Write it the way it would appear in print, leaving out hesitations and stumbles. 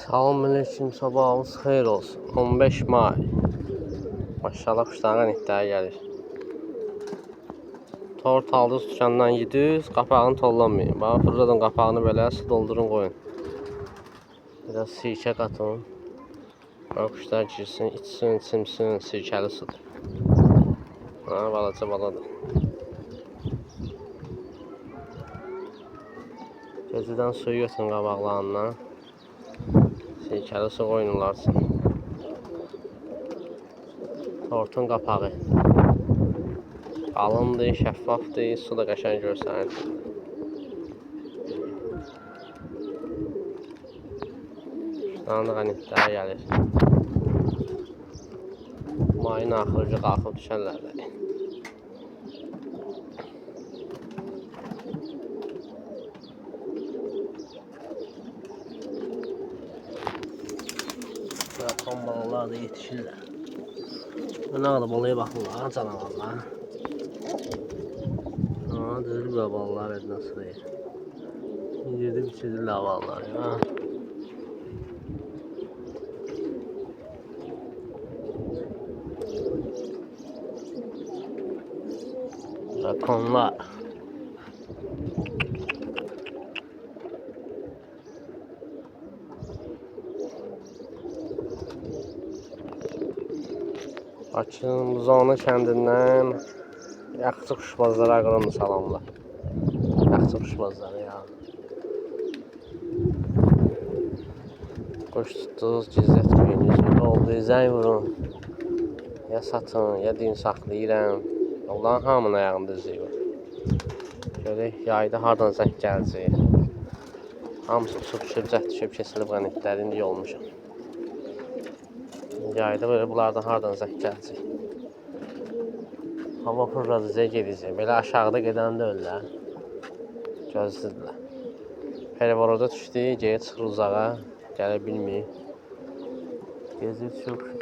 Salamünaleyküm, sabahınız xeyir olsun. 15 may. Maşallah kuşların qanitləri gəlir. Tort aldınız dükandan yediniz, qapağını tollanmayın. Bax, fırladan qapağını belə su doldurun qoyun. Biraz sirkə qatın. Bax, kuşlar girsin, içsin, çimsin, sirkəli sudur. Ha, balaca baladır. Gecədən suyu götürün qabaqlarından. Sirkəli su qoyun onlar üçün. Tortun qapağı. Qalındır, şəffafdır, su da qəşəng görsənir. Kuşların da qanitləri gəlir. Mayın axırıcı qalxıb düşərlər də. Ton balalar da yetişirlər. Nə qədər balaya baxırlar, canavarlar. Düzülür balalar elinə sırayır. Yedib içirirlər balalar ya. Rakonlar. Bakın, Buzovna kəndindən yaxşı quşbazlara qırıldı salamlar. Yaxşı quşbazları ya. Quş tutdunuz, gizlətməyiniz. Oldu, zəng vurun. Ya satın, ya deyin saxlayıram. Allah'ın hamının ayağında izləyir. Görək, yayda hardan zəng gələcək. Hamısı uçub düşüb, cəhd düşüb, kesilib qanitləri indi olmuşam. Yayda böyle bunlardan hardan zəng gələcək. Hava fırladacaq, gedəcək. Belə aşağıda gedən də ölürlər. Gözlüdürlər. Perevoroda düşdü, geri çıxır uzağa. Gələ bilməyib. Gezib düşür.